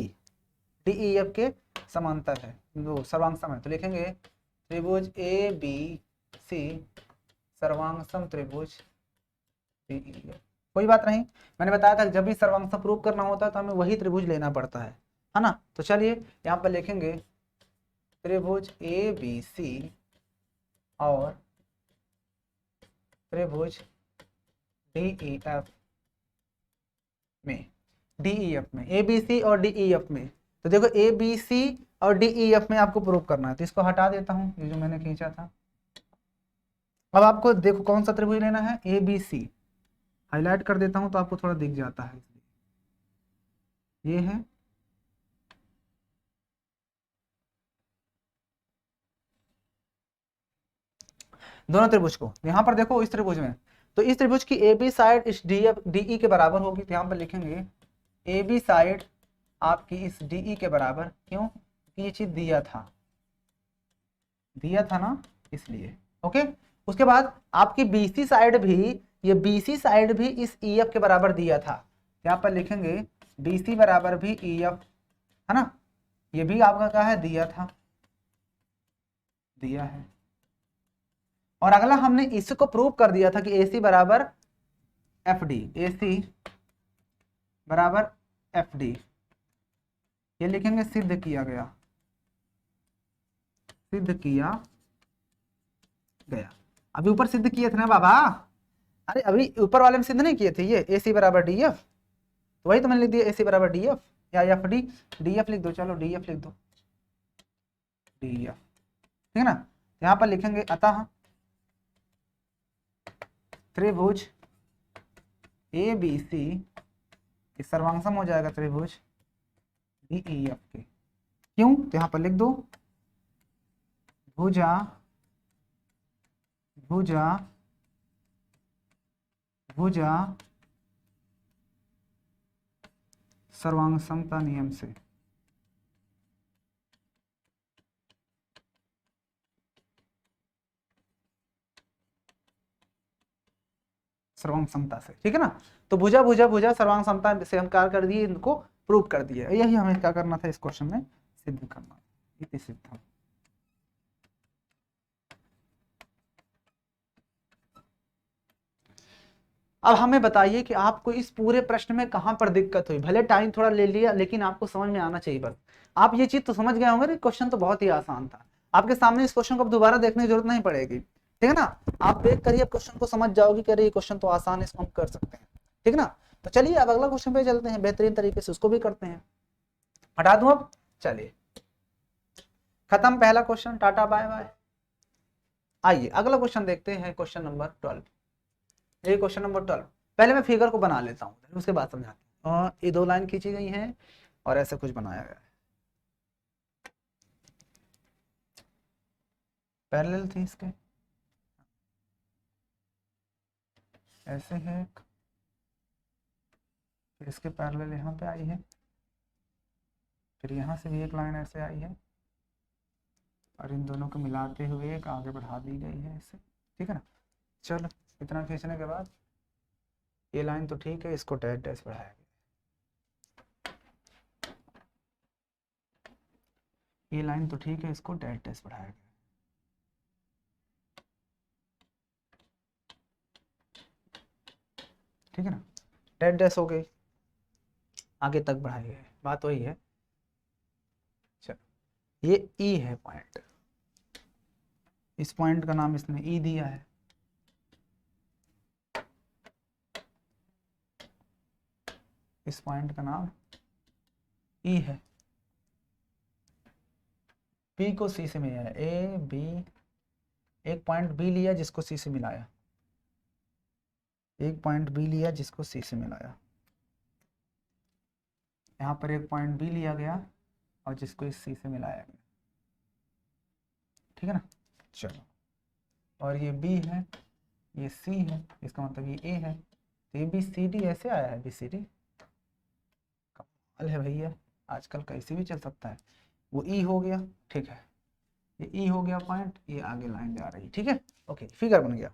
D E F के समांतर है, दो सर्वांग सम है, तो लिखेंगे त्रिभुज ए बी सी सर्वांग सम त्रिभुज डी ई एफ। कोई बात नहीं, मैंने बताया था जब भी सर्वांग सम प्रूव करना होता है तो हमें वही त्रिभुज लेना पड़ता है ना। तो चलिए यहाँ पर लिखेंगे त्रिभुज ए बी सी और त्रिभुज डी ई एफ में, DEF में, ABC और DEF में। तो देखो ABC और DEF में आपको प्रूव करना है, तो इसको हटा देता हूं, ये जो मैंने खींचा था अब आपको देखो कौन सा त्रिभुज लेना है, ए बी सी। हाईलाइट कर देता हूं तो आपको थोड़ा दिख जाता है। ये है दोनों त्रिभुज को, यहां पर देखो इस त्रिभुज में, तो इस त्रिभुज की ए बी साइड इस डी एफ डी ई के बराबर होगी, तो यहां पर लिखेंगे ए बी साइड आपकी इस डी ई के बराबर। क्यों? क्योंकि ये चीज दिया था ना, इसलिए। ओके, उसके बाद आपकी बीसी साइड भी, ये बीसी साइड भी इस ई एफ के बराबर दिया था, यहाँ पर लिखेंगे बीसी बराबर भी ई एफ, है ना, ये भी आपका क्या है, दिया है। और अगला हमने इसको प्रूव कर दिया था कि ए सी बराबर एफ डी, ए सी बराबर एफ डी, ये लिखेंगे सिद्ध किया गया, सिद्ध किया गया। अभी ऊपर सिद्ध किए थे ना बाबा, अरे अभी ऊपर वाले में सिद्ध नहीं किए थे, ये ए सी बराबर डी एफ, तो वही तो मैंने लिख दिया ए सी बराबर डी एफ या एफ डी, डी एफ लिख दो, चलो डी एफ लिख दो, डी एफ, ठीक है ना। यहाँ पर लिखेंगे अतः त्रिभुज ए बी सी सर्वांगसम हो जाएगा त्रिभुज डी ई एफ के। क्यों? तो यहाँ पर लिख दो भुजा भुजा भुजा सर्वांग समता नियम से, सर्वांग समता से, ठीक है ना। तो भुजा भुजा भुजा सर्वांग समता से हम क्या कर दिए, इनको प्रूव कर दिए। यही हमें क्या करना था इस क्वेश्चन में, सिद्ध करना, इति सिद्धम। अब हमें बताइए कि आपको इस पूरे प्रश्न में कहां पर दिक्कत हुई। भले टाइम थोड़ा ले लिया, लेकिन आपको समझ में आना चाहिए बस। आप ये चीज तो समझ गए होंगे, क्वेश्चन तो बहुत ही आसान था आपके सामने, इस क्वेश्चन को अब दोबारा देखने की जरूरत नहीं पड़ेगी, ठीक है ना। आप देख कर ही क्वेश्चन को समझ जाओगे कि अरे ये क्वेश्चन तो आसान है, इसको हम कर सकते हैं, ठीक है ना। तो चलिए अब अगला क्वेश्चन पे चलते हैं, बेहतरीन तरीके से उसको भी करते हैं। हटा दूं अब, चलिए खत्म पहला क्वेश्चन, टाटा बाय बाय। आइए अगला क्वेश्चन देखते हैं, क्वेश्चन नंबर 12। ये क्वेश्चन नंबर 12, पहले मैं फिगर को बना लेता हूँ उसके बाद समझाता हूँ। ये 2 लाइन खींची गई हैं और ऐसे कुछ बनाया गया है, पैरेलल थी इसके, ऐसे है, फिर इसके पैरेलल यहाँ पे आई है, फिर यहाँ से भी एक लाइन ऐसे आई है, और इन दोनों को मिलाते हुए एक आगे बढ़ा दी गई है ऐसे, ठीक है ना। चलो इतना खींचने के बाद ये लाइन तो ठीक है, इसको डैश डैश बढ़ाया गया, ये लाइन तो ठीक है, इसको डैश डैश बढ़ाया गया, ठीक है ना, डैश डैश हो गई, आगे तक बढ़ाई गई, बात वही है। चलो ये ई है पॉइंट, इस पॉइंट का नाम इसने ई दिया है, इस पॉइंट का नाम ई है, पी को सी से मिलाया, ए बी, एक पॉइंट बी लिया जिसको सी से मिलाया, एक पॉइंट बी लिया जिसको सी से मिलाया, यहाँ पर एक पॉइंट बी लिया गया और जिसको इस सी से मिलाया गया, ठीक है ना। चलो, और ये बी है, ये सी है, इसका मतलब ये ए है, तो ये बी सी डी ऐसे आया है, बी सी डी, कमाल है भैया, आजकल कैसे भी चल सकता है। वो ई हो गया, ठीक है, ये ई हो गया पॉइंट, ये आगे लाइन जा रही है, ठीक है, ओके, फिगर बन गया।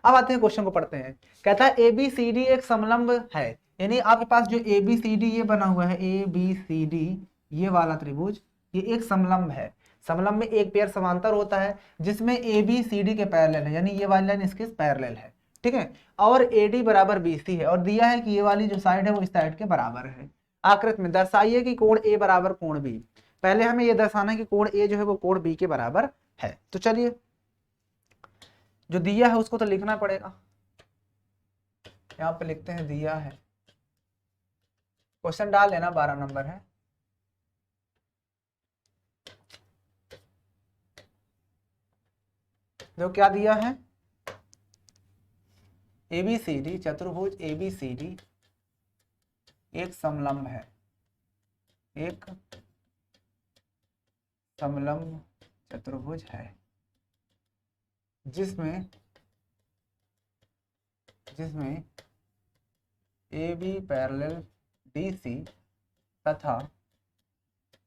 अब आते हैं क्वेश्चन को पढ़ते हैं। कहता है ए बी सी डी एक समलंब है, यानी आपके पास जो ए बी सी डी ये बना हुआ है, ए बी सी डी ये वाला त्रिभुज, ये एक समलंब है। समलंब में एक पेयर समांतर होता है जिसमें ए बी सी डी के पैरेलल है, यानी ये वाली लाइन इसके पैरेलल है, ठीक है, और ए डी बराबर बी सी है, और दिया है कि ये वाली जो साइड है वो इस साइड के बराबर है। आकृति में दर्शाइए कि कोण ए बराबर कोण बी। पहले हमें ये दर्शाना है कि कोण ए जो है वो कोण बी के बराबर है। तो चलिए जो दिया है उसको तो लिखना पड़ेगा, यहाँ पे लिखते हैं दिया है, क्वेश्चन डाल लेना, 12 नंबर है। देखो क्या दिया है, ABCD चतुर्भुज ABCD एक समलंब है, एक समलंब चतुर्भुज है जिसमें AB पैरेलल DC तथा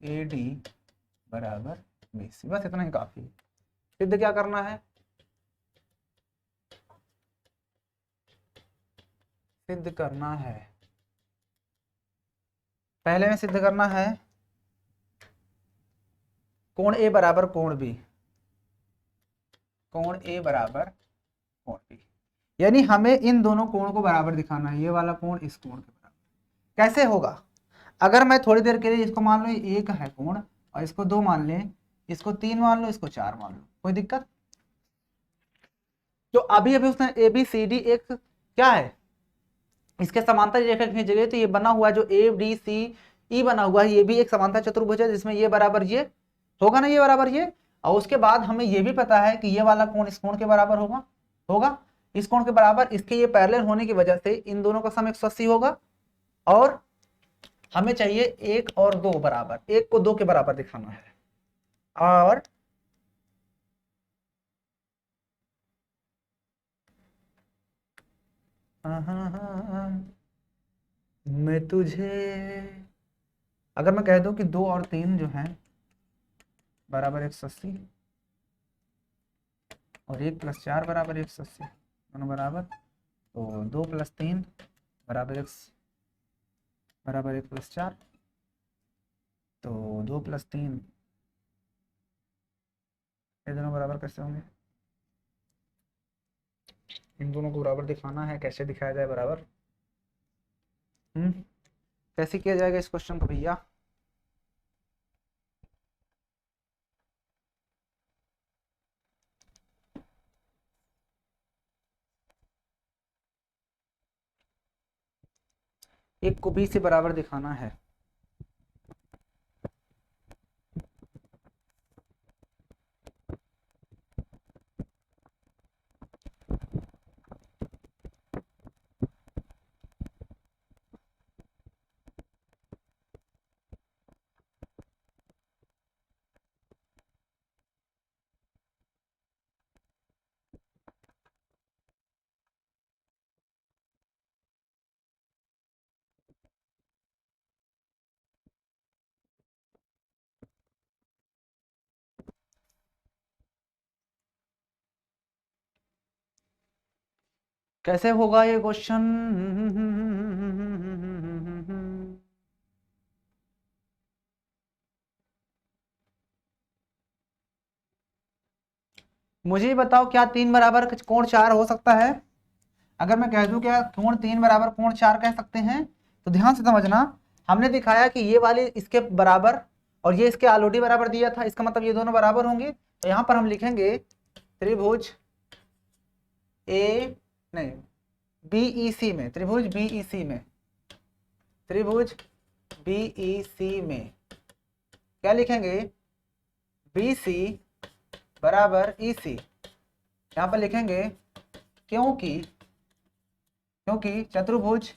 AD बराबर BC। बस इतना ही काफी है। सिद्ध क्या करना है? सिद्ध करना है, पहले में सिद्ध करना है कोण A बराबर कोण B, कोण A बराबर कोण B, यानी हमें इन दोनों कोण को बराबर दिखाना है, ये वाला कोण इस कोण के बराबर। कैसे होगा? अगर मैं थोड़ी देर के लिए इसको मान लो 1 है कोण और इसको 2 मान लें, इसको 3 मान लो, इसको 4 मान लो, कोई दिक्कत? तो अभी उसने ABCD एक क्या है, इसके समांतर रेखा खींची गई, तो ये बना हुआ जो ABCE बना हुआ है, ये भी एक समांतर चतुर्भुज है जिसमें ये बराबर ये होगा ना, ये बराबर ये। और उसके बाद हमें ये भी पता है कि ये वाला कोण इस कोण के बराबर होगा इस कोण के बराबर। इसके ये पैरेलल होने की वजह से इन दोनों का सम 180 होगा। और हमें चाहिए 1 और 2 बराबर, 1 को 2 के बराबर दिखाना है। और मैं तुझे, अगर मैं कह दूं कि 2 और 3 जो है बराबर 180 और 1 + 4 बराबर 180, दोनों बराबर, तो 2 + 3 बराबर 1 + 4, तो 2 + 3, ये दोनों बराबर कैसे होंगे? इन दोनों को बराबर दिखाना है, कैसे दिखाया जाए बराबर? कैसे किया जाएगा इस क्वेश्चन को भैया? एक को B से बराबर दिखाना है। कैसे होगा ये क्वेश्चन? मुझे बताओ, क्या 3 बराबर कोण 4 हो सकता है? अगर मैं कह दूं क्या कोण 3 बराबर कोण 4 कह सकते हैं, तो ध्यान से समझना, हमने दिखाया कि ये वाली इसके बराबर और ये इसके आलोडी बराबर दिया था, इसका मतलब ये दोनों बराबर होंगे। तो यहाँ पर हम लिखेंगे त्रिभुज BEC में, त्रिभुज BEC में क्या लिखेंगे? BC बराबर EC। यहाँ पर लिखेंगे क्योंकि चतुर्भुज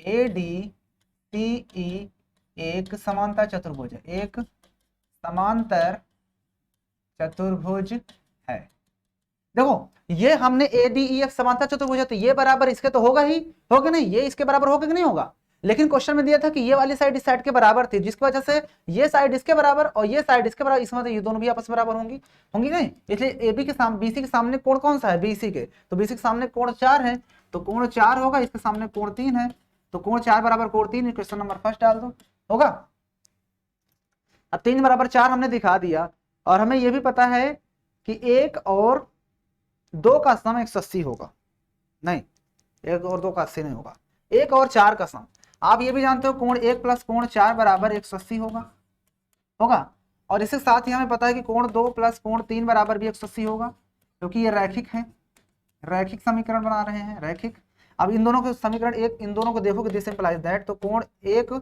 ADCE एक समांतर चतुर्भुज है, एक समांतर चतुर्भुज है। देखो ये हमने ADE एक समांतर चतुर्भुज है, तो ये बराबर इसके तो होगा नहीं, ये इसके बराबर होगा कि नहीं होगा? लेकिन क्वेश्चन में दिया था कि ये वाली साइड इस साइड के बराबर थी, जिसकी वजह से ये साइड इसके बराबर और ये साइड इसके बराबर, इसमें मतलब ये दोनों भी आपस में बराबर होंगी नहीं। इसलिए AB के सामने BC के सामने कोण कौन सा है? BC के, तो BC के सामने कोण 4 है, तो कोण 4 होगा, इसके सामने कोण 3 है, तो कोण 4 बराबर कोण 3, क्वेश्चन नंबर फर्स्ट डाल दो, होगा। अब 3 बराबर 4 हमने दिखा दिया, और हमें यह भी पता है कि 1 और 2 का सम 180 होगा, नहीं 1 और 2 का 80 नहीं होगा, 1 और 4 का सम। आप ये भी जानते हो कोण 1 + कोण 4 बराबर 180 होगा। और इसके साथ ही हमें पता है कि कोण 2 + कोण 3 बराबर भी 180 होगा, क्योंकि ये रैखिक है, रैखिक समीकरण बना रहे हैं, रैखिक। अब इन दोनों के समीकरण इन दोनों को देखोगे, दिस इंप्लाइज दैट, तो कोण 1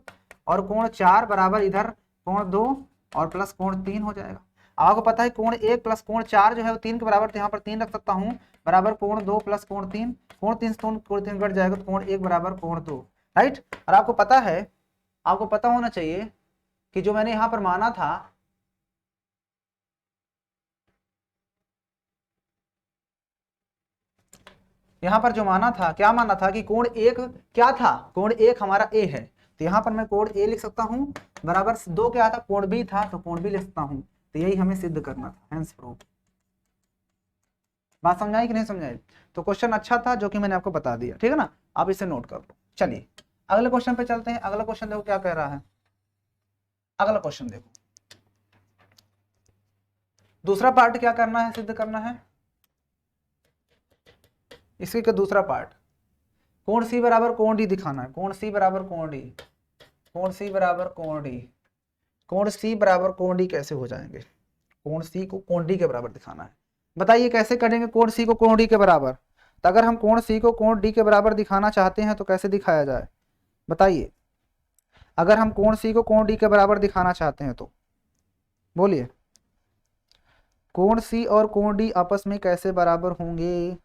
और कोण 4 बराबर इधर कोण 2 और प्लस कोण 3 हो जाएगा। आपको पता है कोण 1 प्लस कोण 4 जो है वो 3 के बराबर, तो यहाँ पर 3 रख सकता हूँ, बराबर कोण 2 प्लस कोण 3, कोण 3 से कोण 3 कट जाएगा तो कोण 1 बराबर कोण 2, राइट। और आपको पता है, आपको पता होना चाहिए कि जो मैंने यहाँ पर माना था, यहाँ पर जो माना था, क्या माना था कि कोण 1 क्या था, कोण 1 हमारा ए है, तो यहाँ पर मैं कोण ए लिख सकता हूँ, बराबर 2 क्या था, कोण बी था, तो कोण बी लिख सकता हूँ। तो यही हमें सिद्ध करना था, हेंस प्रूव। बात समझाई कि नहीं समझाई? तो क्वेश्चन अच्छा था जो कि मैंने आपको बता दिया, ठीक है ना, आप इसे नोट कर लो। चलिए अगले क्वेश्चन पे चलते हैं। अगला क्वेश्चन देखो क्या कह रहा है। अगला क्वेश्चन देखो, दूसरा पार्ट क्या करना है, सिद्ध करना है इसी का दूसरा पार्ट, कोण सी बराबर कोण डी दिखाना है। कोण सी बराबर कोण डी, कोण सी बराबर कोण डी, कोण सी बराबर कोण डी कैसे हो जाएंगे, कोण सी को कोण डी के बराबर दिखाना है। बताइए कैसे करेंगे कोण सी को कोण डी के बराबर? तो अगर हम कोण सी को कोण डी के बराबर दिखाना चाहते हैं तो कैसे दिखाया जाए, बताइए। अगर हम कोण सी को कोण डी के बराबर दिखाना चाहते हैं तो बोलिए, कोण सी और कोण डी आपस में कैसे बराबर होंगे?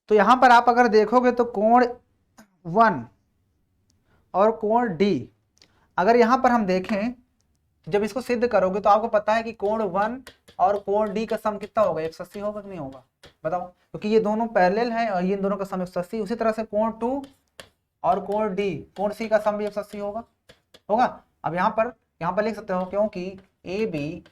तो यहां पर आप अगर देखोगे तो कोण 1 और कोण डी, अगर यहां पर हम देखें, जब इसको सिद्ध करोगे तो आपको पता है कि कोण 1 और कोण डी का सम कितना होगा, 180 होगा कि नहीं होगा, बताओ। क्योंकि ये दोनों पैरेलल हैं और ये दोनों का सम 180। उसी तरह से कोण 2 और कोण डी, कोण सी का सम भी 180 होगा, होगा। अब यहाँ पर लिख सकते हो, क्योंकि ए बी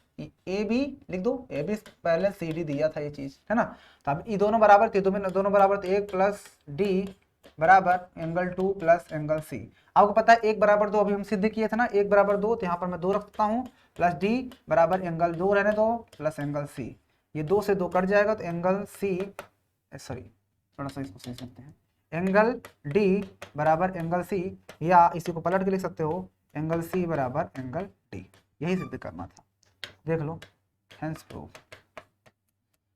लिख दो, ए बी पहले सी डी दिया था ये चीज, है ना। तो अब ये दोनों बराबर थे, दोनों बराबर थे, 1 प्लस डी बराबर एंगल 2 प्लस एंगल सी। आपको पता है 1 बराबर 2 अभी हम सिद्ध किए थे ना, 1 बराबर 2, तो यहाँ पर मैं 2 रख सकता हूँ, प्लस डी बराबर एंगल 2 रहने दो प्लस एंगल सी, ये 2 से 2 कट जाएगा तो एंगल सी, सॉरी थोड़ा सा इसको सही सकते हैं, एंगल डी बराबर एंगल सी, या इसी को पलट के लिख सकते हो, एंगल सी बराबर एंगल डी। यही सिद्ध करना था, देख लो, हेंस प्रूव।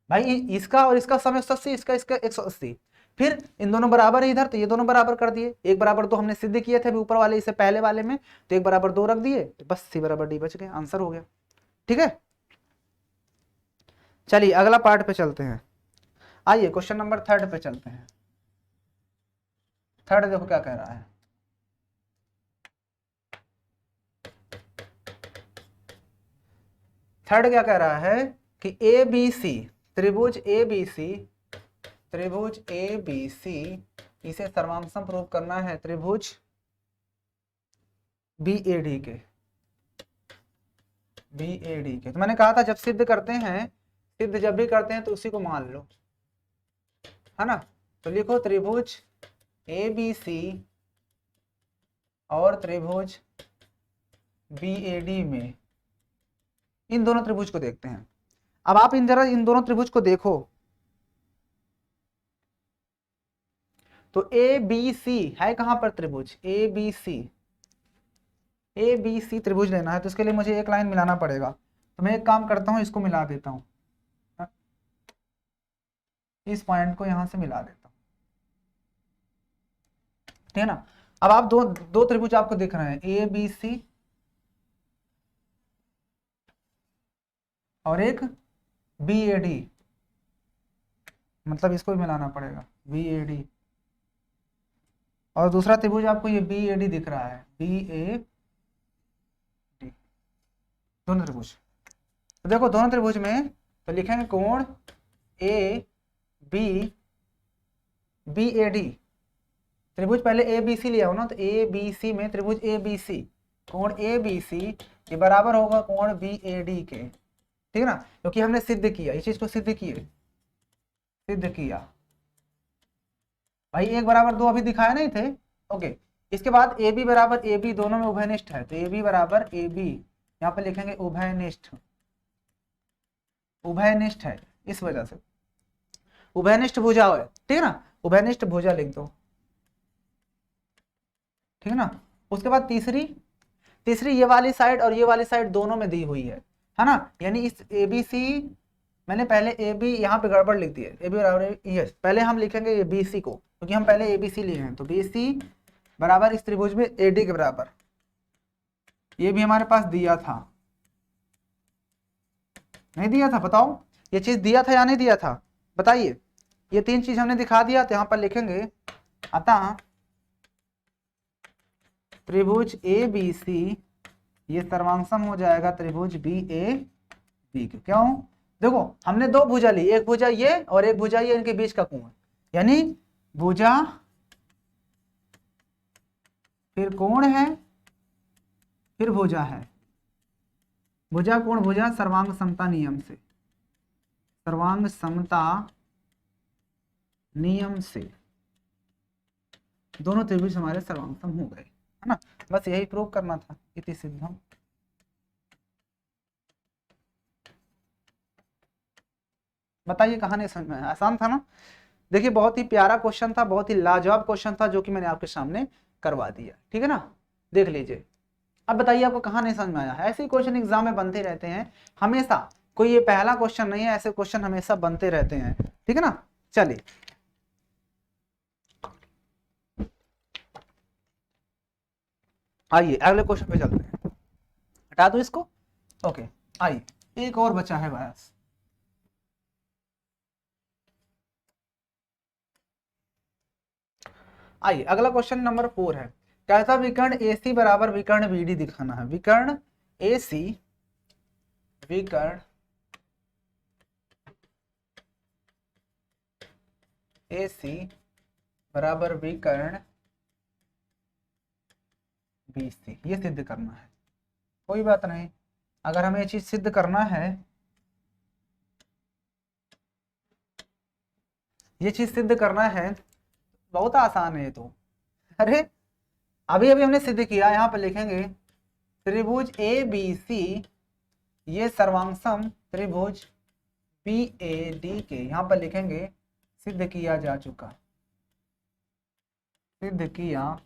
भाई इसका और इसका सम 180, इसका 180, फिर इन दोनों बराबर है इधर, तो ये दोनों बराबर कर दिए। 1 बराबर 2 हमने सिद्ध किए थे अभी ऊपर वाले, इससे पहले वाले में, तो 1 बराबर 2 रख दिए, तो बस सी बराबर डी बच गए, आंसर हो गया, ठीक है। चलिए अगला पार्ट पे चलते हैं, आइए क्वेश्चन नंबर 3 पे चलते हैं। 3 देखो क्या कह रहा है। थर्ड क्या कह रहा है कि ए बी सी, त्रिभुज ए बी सी, इसे सर्वांशम प्रूव करना है त्रिभुज बी ए डी के, तो मैंने कहा था जब सिद्ध करते हैं, सिद्ध जब भी करते हैं तो उसी को मान लो, है ना। तो लिखो त्रिभुज ए बी सी और त्रिभुज बी ए डी में, इन दोनों त्रिभुज को देखते हैं। अब आप इन दोनों त्रिभुज को देखो, तो ए बी सी है कहां पर त्रिभुज, ए बी सी त्रिभुज लेना है, तो इसके लिए मुझे एक लाइन मिलाना पड़ेगा। तो मैं एक काम करता हूं, इसको मिला देता हूं, इस पॉइंट को यहां से मिला देता हूं, ठीक है ना। अब आप दो त्रिभुज आपको दिख रहे हैं, ए बी सी और एक बी ए डी, मतलब इसको भी मिलाना पड़ेगा, बी ए डी। और दूसरा त्रिभुज आपको ये बी ए डी दिख रहा है, बी ए डी, दोनों त्रिभुज। तो देखो दोनों त्रिभुज में तो लिखेंगे कोण ए बी ए डी, त्रिभुज पहले ए बी सी लिया हो ना, तो ए बी सी में त्रिभुज ए बी सी, कोण ए बी सी ये बराबर होगा कोण बी ए डी के, ठीक है ना। क्योंकि हमने सिद्ध किया, इस चीज को सिद्ध किया भाई, 1 बराबर 2 अभी दिखाए नहीं थे, ओके। इसके बाद ए बी बराबर ए बी, दोनों में उभयनिष्ठ है, तो ए बी बराबर ए बी, यहाँ पे लिखेंगे उभयनिष्ठ है। इस वजह से उभयनिष्ठ भुजा है, ठीक है ना, उभयनिष्ठ भुजा लिख दो, ठीक है ना। उसके बाद तीसरी ये वाली साइड और ये वाली साइड दोनों में दी हुई है ना, यानी इस ए बी सी, मैंने पहले ए बी यहाँ पे गड़बड़ लिख दी है, ए बी बराबर यस, पहले हम लिखेंगे ये बी सी को, क्योंकि हम पहले ए बी सी लिए हैं, तो बी सी बराबर इस त्रिभुज में ए डी के बराबर, ये भी हमारे पास दिया था, नहीं दिया था, बताओ ये चीज दिया था या नहीं दिया था, बताइए। ये तीन चीज हमने दिखा दिया, तो यहाँ पर लिखेंगे अतः त्रिभुज ए बी सी ये सर्वांगसम हो जाएगा त्रिभुज बी ए बी के। क्यों? देखो हमने दो भुजा ली, एक भुजा ये और एक भुजा ये, इनके बीच का कोण, यानी भुजा फिर कोण है फिर भुजा है, भुजा कोण भुजा सर्वांग समता नियम से, सर्वांग समता नियम से दोनों त्रिभुज हमारे सर्वांगसम हो गए, है ना। बस यही प्रूव करना था, इति सिद्धम। बताइए कहाँ नहीं समझ में आया? आसान था ना। देखिए बहुत ही प्यारा क्वेश्चन था, बहुत ही लाजवाब क्वेश्चन था, जो कि मैंने आपके सामने करवा दिया, ठीक है ना, देख लीजिए। अब बताइए आपको कहाँ नहीं समझ में आया? ऐसे क्वेश्चन एग्जाम में बनते रहते हैं हमेशा, कोई ये पहला क्वेश्चन नहीं है, ऐसे क्वेश्चन हमेशा बनते रहते हैं, ठीक है ना। चलिए आइए अगले क्वेश्चन पे चलते हैं, हटा दो इसको, ओके। आइए एक और बचा है बस, आइए अगला क्वेश्चन नंबर 4 है। कैसा विकर्ण AC बराबर विकर्ण BD दिखाना है। विकर्ण AC बराबर विकर्ण BC, ये सिद्ध करना है। कोई बात नहीं, अगर हमें ये चीज सिद्ध करना है, ये चीज सिद्ध करना है, बहुत आसान है ये तो। अरे अभी अभी हमने सिद्ध किया, यहाँ पे लिखेंगे त्रिभुज ABC ये सर्वांगसम त्रिभुज BAD के, यहाँ पर लिखेंगे सिद्ध किया जा चुका, सिद्ध किया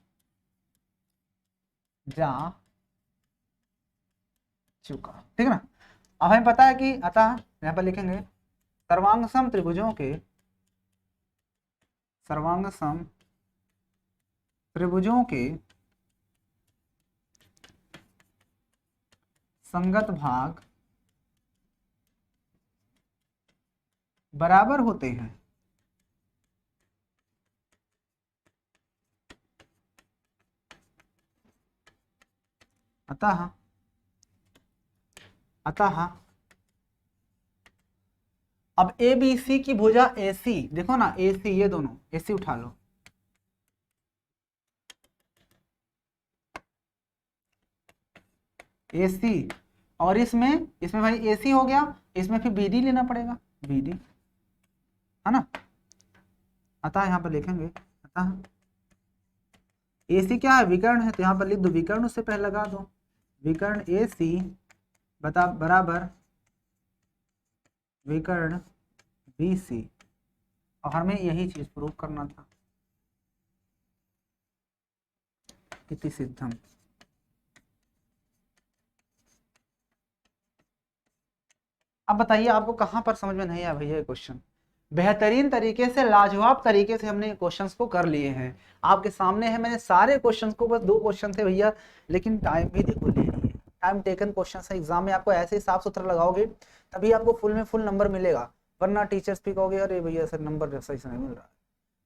जा चुका, ठीक है ना। अब हमें पता है कि अतः यहाँ पर लिखेंगे सर्वांगसम त्रिभुजों के, सर्वांगसम त्रिभुजों के संगत भाग बराबर होते हैं। अतः अब ABC की भुजा AC, देखो ना AC, ये दोनों AC उठा लो, AC और इसमें भाई AC हो गया, इसमें फिर BD लेना पड़ेगा, BD, है ना। अतः यहाँ पर लिखेंगे अतः AC क्या है? विकर्ण है, तो यहाँ पर लिख दो विकर्ण, उससे पहले लगा दो विकर्ण AC बराबर विकर्ण BC, और हमें यही चीज प्रूव करना था, इति सिद्धम। अब बताइए आपको कहां पर समझ में नहीं आया भैया ये क्वेश्चन? बेहतरीन तरीके से, लाजवाब तरीके से हमने क्वेश्चंस को कर लिए हैं, आपके सामने है। मैंने सारे क्वेश्चंस को, बस 2 क्वेश्चन थे भैया, लेकिन टाइम भी देखो ले लिए, टाइम टेकन क्वेश्चन है। एग्जाम में आपको ऐसे ही साफ सुथरा लगाओगे तभी आपको फुल में फुल नंबर मिलेगा, वरना टीचर्स भी कहोगे अरे भैया सर नंबर सही से नहीं मिल रहा है।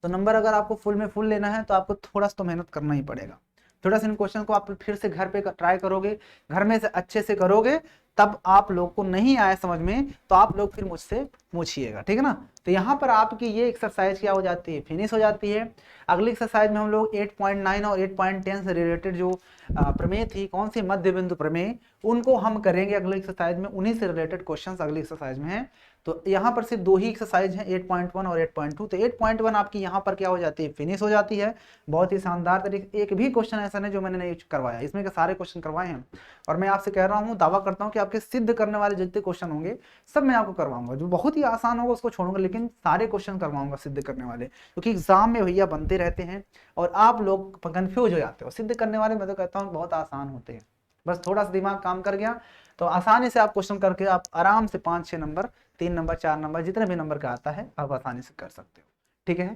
तो नंबर अगर आपको फुल में फुल लेना है तो आपको थोड़ा सा तो मेहनत करना ही पड़ेगा। थोड़ा सा इन क्वेश्चन को आप फिर से घर पे ट्राई करोगे, घर में से अच्छे से करोगे, तब आप लोग को नहीं आया समझ में तो आप लोग फिर मुझसे पूछिएगा, ठीक है ना। तो यहाँ पर आपकी ये एक्सरसाइज क्या हो जाती है? फिनिश हो जाती है। अगली एक्सरसाइज में हम लोग 8.9 और 8.10 से रिलेटेड जो प्रमेय थी, कौन सी मध्य बिंदु प्रमेय, उनको हम करेंगे अगली एक्सरसाइज में। उन्हीं से रिलेटेड क्वेश्चन अगली एक्सरसाइज में है। तो यहाँ पर सिर्फ 2 ही एक्सरसाइज हैं, 8.1 और 8.2। तो 8.1 आपकी यहाँ पर क्या हो जाती है? फिनिश हो जाती है बहुत ही शानदार तरीके। एक भी क्वेश्चन ऐसा नहीं जो मैंने नहीं करवाया, इसमें के सारे क्वेश्चन करवाए हैं। और मैं आपसे कह रहा हूँ, दावा करता हूँ कि आपके सिद्ध करने वाले जितने क्वेश्चन होंगे सब मैं आपको करवाऊंगा। जो बहुत ही आसान होगा उसको छोड़ूंगा, लेकिन सारे क्वेश्चन करवाऊंगा सिद्ध करने वाले, क्योंकि एग्जाम में भैया बनते रहते हैं और आप लोग कंफ्यूज हो जाते हो। सिद्ध करने वाले मैं तो कहता हूँ बहुत आसान होते हैं, बस थोड़ा सा दिमाग काम कर गया तो आसानी से आप क्वेश्चन करके आप आराम से 5-6 नंबर, 3 नंबर, 4 नंबर, जितने भी नंबर का आता है आप आसानी से कर सकते हो। ठीक है,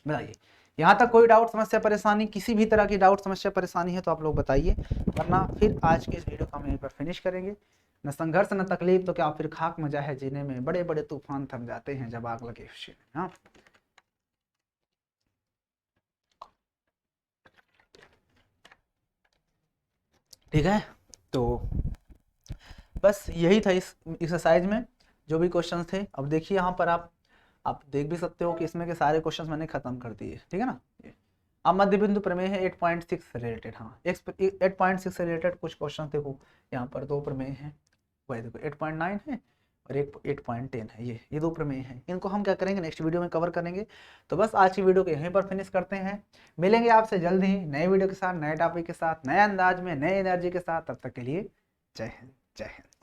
बताइए यहाँ तक कोई डाउट, समस्या, परेशानी? किसी भी तरह की डाउट, समस्या, परेशानी है तो आप लोग बताइए, वरना फिर आज के इस वीडियो को हम यहीं पर फिनिश करेंगे। न संघर्ष न तकलीफ तो क्या फिर खाक मजा है जीने में, बड़े बड़े तूफान थम जाते हैं जब आग लगे खुशी में। हाँ, ठीक है, तो बस यही था इस एक्सरसाइज में जो भी क्वेश्चंस थे। अब देखिए यहाँ पर आप देख भी सकते हो कि इसमें के सारे क्वेश्चंस मैंने खत्म कर दिए, ठीक है ना। अब मध्य बिंदु प्रमेय है 8.6 से रिलेटेड। हाँ, 8.6 से रिलेटेड कुछ क्वेश्चन देखो, यहाँ पर 2 प्रमेय हैं, वही देखो 8.9 है और एक 8.10 है, ये 2 प्रमेय हैं। इनको हम क्या करेंगे, नेक्स्ट वीडियो में कवर करेंगे। तो बस आज की वीडियो को यहीं पर फिनिश करते हैं, मिलेंगे आपसे जल्द ही नए वीडियो के साथ, नए टॉपिक के साथ, नए अंदाज में, नए एनर्जी के साथ। तब तक के लिए जय हिंद, जय हिंद।